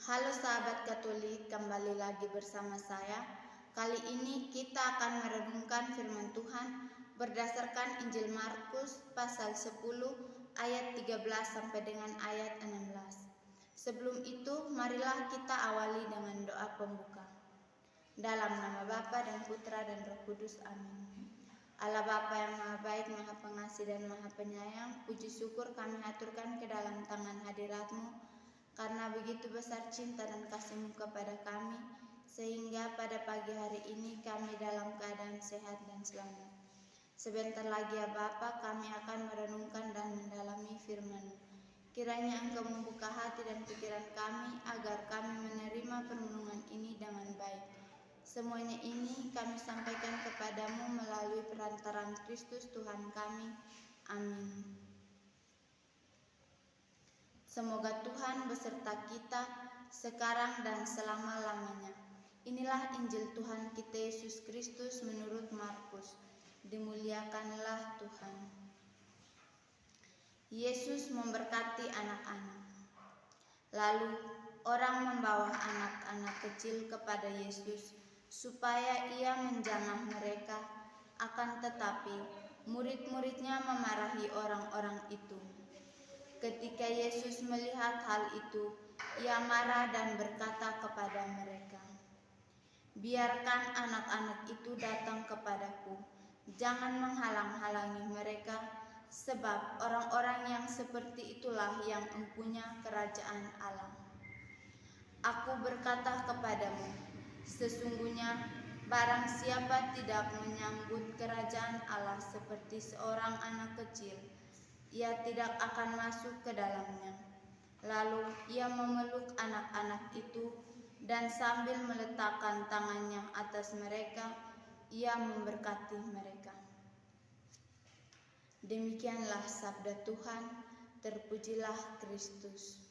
Halo sahabat Katolik, kembali lagi bersama saya. Kali ini kita akan merenungkan firman Tuhan berdasarkan Injil Markus pasal 10 ayat 13 sampai dengan ayat 16. Sebelum itu, marilah kita awali dengan doa pembuka. Dalam nama Bapa dan Putra dan Roh Kudus, amin. Allah Bapa yang Maha Baik, Maha Pengasih dan Maha Penyayang, puji syukur kami aturkan ke dalam tangan hadirat-Mu, karena begitu besar cinta dan kasih-Mu kepada kami, sehingga pada pagi hari ini kami dalam keadaan sehat dan selamat. Sebentar lagi ya Bapa, kami akan merenungkan dan mendalami firman-Mu. Kiranya Engkau membuka hati dan pikiran kami, agar kami menerima perenungan ini dengan baik. Semuanya ini kami sampaikan kepadamu melalui perantaraan Kristus Tuhan kami. Amin. Semoga Tuhan beserta kita sekarang dan selama-lamanya. Inilah Injil Tuhan kita Yesus Kristus menurut Markus. Dimuliakanlah Tuhan. Yesus memberkati anak-anak. Lalu orang membawa anak-anak kecil kepada Yesus supaya ia menjamah mereka, akan tetapi murid-muridnya memarahi orang-orang itu. Ketika Yesus melihat hal itu, ia marah dan berkata kepada mereka, "Biarkan anak-anak itu datang kepadaku, jangan menghalang-halangi mereka, sebab orang-orang yang seperti itulah yang mempunyai kerajaan Allah. Aku berkata kepadamu, sesungguhnya barang siapa tidak menyambut kerajaan Allah seperti seorang anak kecil, ia tidak akan masuk ke dalamnya." Lalu ia memeluk anak-anak itu dan sambil meletakkan tangannya atas mereka, ia memberkati mereka. Demikianlah sabda Tuhan, terpujilah Kristus.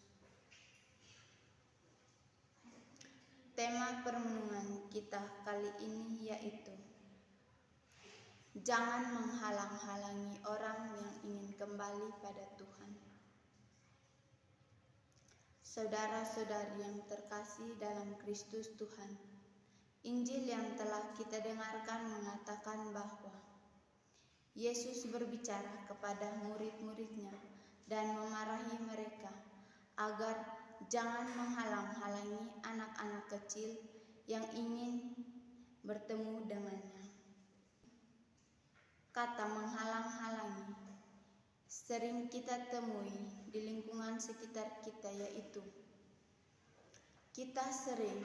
Tema perenungan kita kali ini yaitu jangan menghalang-halangi orang yang ingin kembali pada Tuhan. Saudara-saudari yang terkasih dalam Kristus Tuhan, Injil yang telah kita dengarkan mengatakan bahwa Yesus berbicara kepada murid-muridnya dan memarahi mereka agar jangan menghalang-halangi anak-anak kecil yang ingin bertemu dengannya. Kata menghalang-halangi sering kita temui di lingkungan sekitar kita, yaitu kita sering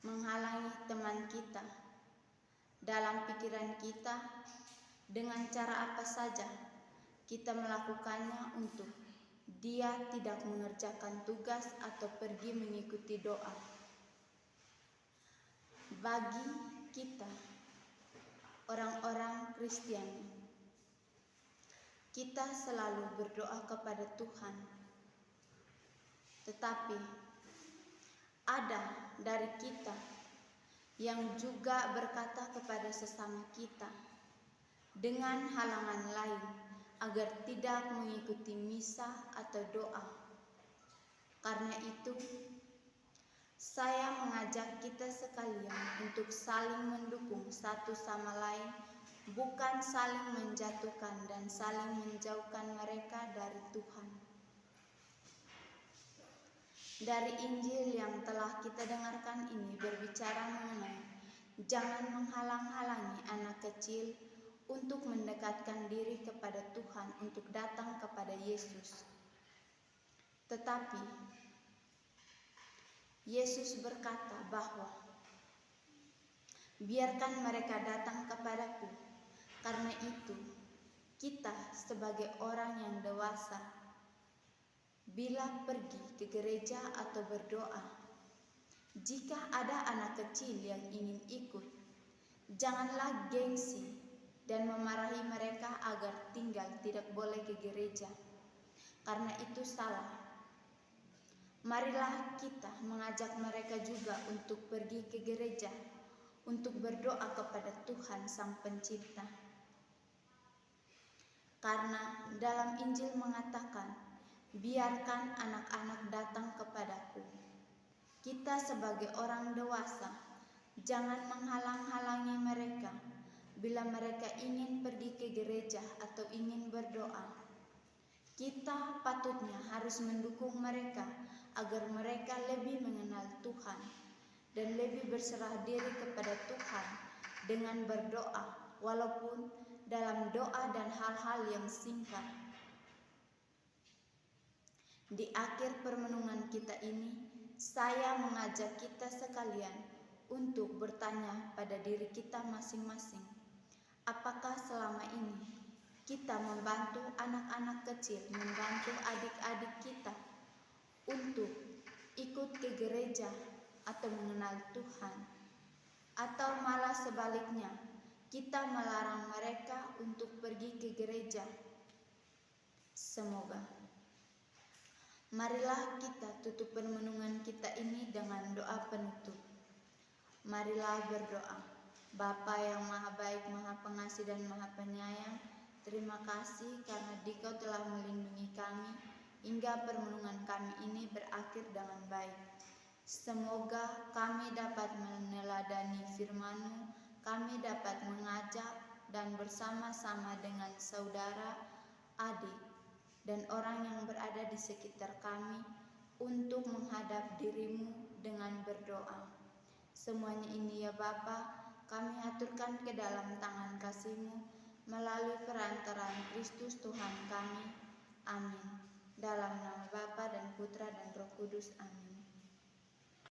menghalangi teman kita dalam pikiran kita dengan cara apa saja kita melakukannya untuk dia tidak mengerjakan tugas atau pergi mengikuti doa. Bagi kita, orang-orang Kristiani, kita selalu berdoa kepada Tuhan. Tetapi ada dari kita yang juga berkata kepada sesama kita dengan halangan lain agar tidak mengikuti misa atau doa. Karena itu, saya mengajak kita sekalian untuk saling mendukung satu sama lain, bukan saling menjatuhkan dan saling menjauhkan mereka dari Tuhan. Dari Injil yang telah kita dengarkan ini berbicara mengenai jangan menghalang-halangi anak kecil untuk mendekatkan diri kepada Tuhan, untuk datang kepada Yesus. Tetapi Yesus berkata bahwa biarkan mereka datang kepadaku. Karena itu, kita sebagai orang yang dewasa, bila pergi ke gereja atau berdoa, jika ada anak kecil yang ingin ikut, janganlah gengsi dan memarahi mereka agar tinggal tidak boleh ke gereja, karena itu salah. Marilah kita mengajak mereka juga untuk pergi ke gereja, untuk berdoa kepada Tuhan Sang Pencipta. Karena dalam Injil mengatakan, biarkan anak-anak datang kepadaku. kita sebagai orang dewasa jangan menghalang-halangi mereka bila mereka ingin pergi ke gereja atau ingin berdoa. Kita patutnya harus mendukung mereka agar mereka lebih mengenal Tuhan dan lebih berserah diri kepada Tuhan dengan berdoa, walaupun dalam doa dan hal-hal yang singkat. Di akhir permenungan kita ini, saya mengajak kita sekalian untuk bertanya pada diri kita masing-masing, apakah selama ini kita membantu anak-anak kecil, membantu adik-adik kita untuk ikut ke gereja atau mengenal Tuhan, atau malah sebaliknya kita melarang mereka untuk pergi ke gereja? Semoga. Marilah kita tutup permenungan kita ini dengan doa penutup. Marilah berdoa. Bapa yang maha baik, maha pengasih dan maha penyayang, terima kasih karena Dikau telah melindungi kami hingga permenungan kami ini berakhir dengan baik. Semoga kami dapat meneladani firman-Mu, kami dapat mengajak dan bersama-sama dengan saudara, adik, dan orang yang berada di sekitar kami untuk menghadap diri-Mu dengan berdoa. Semuanya ini ya Bapa, kami aturkan ke dalam tangan kasih-Mu melalui perantaraan Kristus Tuhan kami. Amin. Dalam nama Bapa dan Putra dan Roh Kudus. Amin.